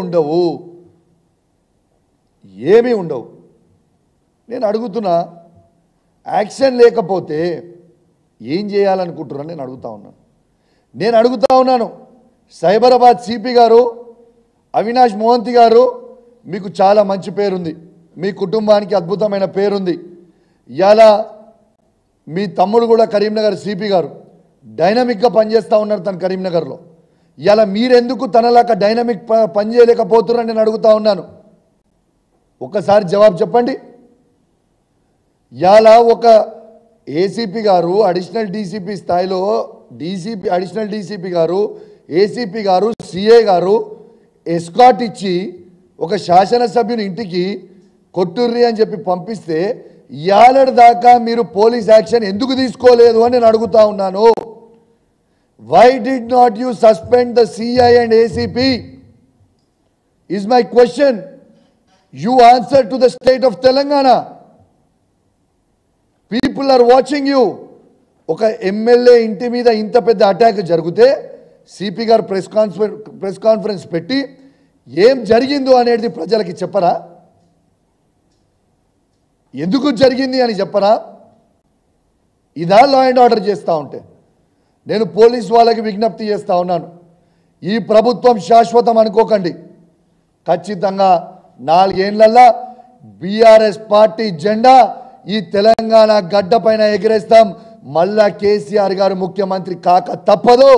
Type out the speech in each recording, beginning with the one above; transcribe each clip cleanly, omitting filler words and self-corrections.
ఉండవు, ఏమీ ఉండవు. నేను అడుగుతున్నా, యాక్షన్ లేకపోతే ఏం చేయాలనుకుంటున్నారని నేను అడుగుతా ఉన్నాను. సైబరాబాద్ సిపి గారు అవినాష్ మోహంతి గారు, మీకు చాలా మంచి పేరుంది, మీ కుటుంబానికి అద్భుతమైన పేరుంది. ఇలా మీ తమ్ముడు కూడా కరీంనగర్ సిపి గారు డైనమిక్గా పనిచేస్తూ ఉన్నారు తన కరీంనగర్లో. ఇలా మీరెందుకు తనలాగా డైనమిక్ పని చేయలేకపోతున్నారని నేను అడుగుతా ఉన్నాను. ఒక్కసారి జవాబు చెప్పండి. ఇలా ఒక ఏసీపీ గారు అడిషనల్ డీసీపీ స్థాయిలో అడిషనల్ డీసీపీ గారు, ఏసీపీ గారు, సిఏ గారు ఎస్కాట్ ఇచ్చి ఒక శాసనసభ్యుని ఇంటికి కొట్టుర్రి అని చెప్పి పంపిస్తే యాలడ దాకా మీరు పోలీస్ యాక్షన్ ఎందుకు తీసుకోలేదు అని నేను అడుగుతా ఉన్నాను. Why did not you suspend the CI and ACP is my question. You answer to the state of Telangana. People are watching you. ఒక ఎమ్మెల్యే ఇంటి మీద ఇంత పెద్ద అటాక్ జరిగితే సిపి గారు ప్రెస్ కాన్ఫరెన్స్ పెట్టి ఏం జరిగిందో అనేది ప్రజలకి చెప్పరా? ఎందుకు జరిగింది అని చెప్పరా? ఇదా లా అండ్ ఆర్డర్ చేస్తూ ఉంటే? నేను పోలీస్ వాళ్ళకి విజ్ఞప్తి చేస్తూ ఉన్నాను, ఈ ప్రభుత్వం శాశ్వతం అనుకోకండి. ఖచ్చితంగా 4 ఏళ్లల్లా బీఆర్ఎస్ పార్టీ జెండా ఈ తెలంగాణ గడ్డ పైన ఎగిరేస్తాం. మళ్ళా కేసీఆర్ గారు ముఖ్యమంత్రి కాక తప్పదు.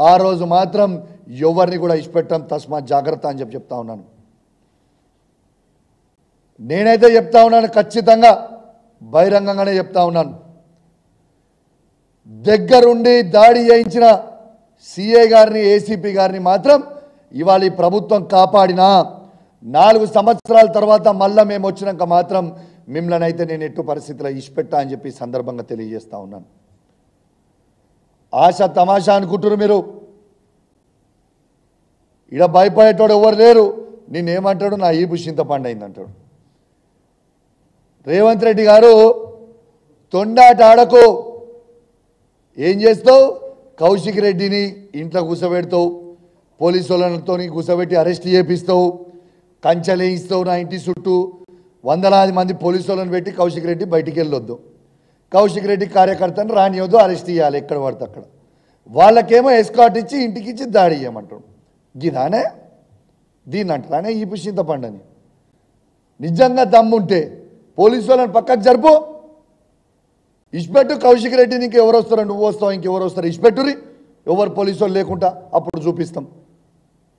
ఆ రోజు మాత్రం ఎవరిని కూడా ఇష్టపెట్టాం. తస్మాత్ జాగ్రత్త అని చెప్తా ఉన్నాను. నేనైతే చెప్తా ఉన్నాను, ఖచ్చితంగా బహిరంగంగానే చెప్తా ఉన్నాను. దగ్గరుండి దాడి చేయించిన సిఐ గారిని, ఏసీపీ గారిని మాత్రం ఇవాళ ఈ ప్రభుత్వం కాపాడినా 4 సంవత్సరాల తర్వాత మళ్ళా మేము వచ్చినాక మాత్రం మిమ్మల్ని అయితే నేను ఎట్టు పరిస్థితిలో ఇష్టపెట్టా అని చెప్పి సందర్భంగా తెలియజేస్తా ఉన్నాను. ఆశ తమాషా అనుకుంటున్నారు మీరు. ఇడ భయపడేటోడు ఎవరు లేరు. నేనేమంటాడు, నా ఈపు చింతపండు అయిందంటాడు. రేవంత్ రెడ్డి గారు తొండాట ఆడకు. ఏం చేస్తావు? కౌశిక్ రెడ్డిని ఇంట్లో కూర్చోబెడతావు, పోలీసు వాళ్ళతో కూర్చోబెట్టి అరెస్ట్ చేపిస్తావు, కంచెలేయిస్తావు. నా ఇంటి చుట్టూ వందలాది మంది పోలీసు వాళ్ళని పెట్టి కౌశిక్ రెడ్డి బయటికి వెళ్ళొద్దు, కౌశిక్ రెడ్డి కార్యకర్తను రానియొద్దు, అరెస్ట్ చేయాలి ఎక్కడ పడితే అక్కడ. వాళ్ళకేమో ఎస్కాట్ ఇచ్చి ఇంటికి ఇచ్చి దాడి చేయమంటాడు. గిదానే దీన్ని అంటానే ఈ చింతపండని. నిజంగా దమ్ముంటే పోలీసు వాళ్ళని పక్కకు జరుపు, ఇష్టపెట్టు. కౌశిక్ రెడ్డి నీకు ఎవరు వస్తారో, నువ్వు వస్తావు, ఇంకెవరు వస్తారు, ఇష్టపెట్టురి. ఎవరు పోలీసు వాళ్ళు లేకుండా అప్పుడు చూపిస్తాం.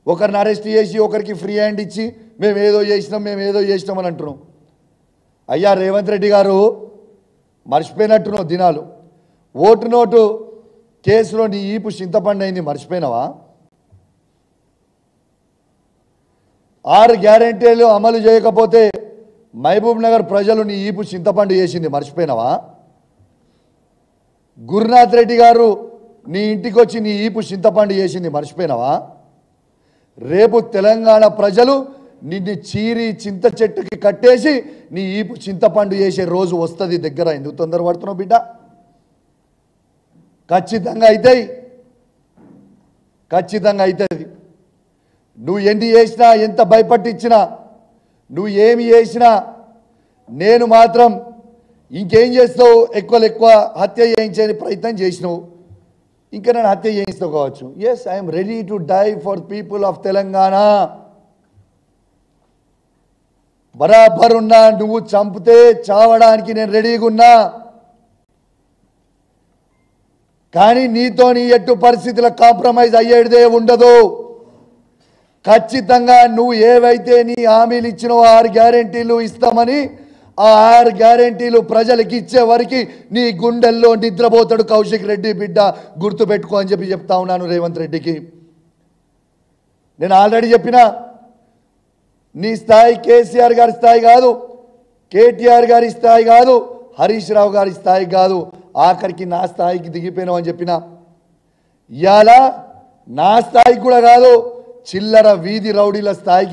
ఒకరిని అరెస్ట్ చేసి ఒకరికి ఫ్రీ హ్యాండ్ ఇచ్చి మేము ఏదో చేసినాం అని అంటున్నాం. అయ్యా రేవంత్ రెడ్డి గారు, మర్చిపోయినట్టున్నావు దినాలు. ఓటు నోటు కేసులో నీ ఈపు చింతపండు అయింది, మర్చిపోయినావా? 6 గ్యారెంటీలు అమలు చేయకపోతే మహబూబ్ నగర్ ప్రజలు నీ ఈపు చింతపండు చేసింది, మర్చిపోయినావా? గురునాథ్ రెడ్డి గారు నీ ఇంటికి వచ్చి నీ ఈపు చింతపండు చేసింది, మర్చిపోయినావా? రేపు తెలంగాణ ప్రజలు నిన్ను చీరి చింత చెట్టుకి కట్టేసి నీ ఈపు చింతపండు చేసే రోజు వస్తుంది దగ్గర. ఎందుకు తొందరపడుతున్నావు బిడ్డ? ఖచ్చితంగా అవుతుంది. నువ్వు ఎన్ని చేసినా, ఎంత భయపట్టించినా, నువ్వు ఏమి చేసినా, నేను మాత్రం ఇంకేం చేస్తావు? ఎక్కువ హత్య చేయించే ప్రయత్నం చేసినావు, ఇంకా నేను హత్య చేయిస్తావు కావచ్చు. Yes, I'm ready to die for people of Telangana. బరాబర్ ఉన్నా. నువ్వు చంపితే చావడానికి నేను రెడీగా ఉన్నా. కానీ నీతో నీ ఎట్టు పరిస్థితుల కాంప్రమైజ్ అయ్యేదే ఉండదు. ఖచ్చితంగా నువ్వు ఏవైతే నీ హామీలు ఇచ్చినో 6 గ్యారెంటీలు ఇస్తామని, ఆ 6 గ్యారెంటీలు ప్రజలకు ఇచ్చే వరకు నీ గుండెల్లో నిద్రపోతాడు కౌశిక్ రెడ్డి బిడ్డ, గుర్తుపెట్టుకో అని చెప్తా ఉన్నాను రేవంత్ రెడ్డికి. నేను ఆల్రెడీ చెప్పినా, నీ స్థాయి కేసీఆర్ గారి స్థాయి కాదు, కేటీఆర్ గారి స్థాయి కాదు, హరీష్ రావు గారి స్థాయి కాదు, ఆఖరికి నా స్థాయికి దిగిపోయినావు అని చెప్పినా. ఇవాళ నా స్థాయికి కూడా కాదు, చిల్లర వీధి రౌడీల స్థాయికి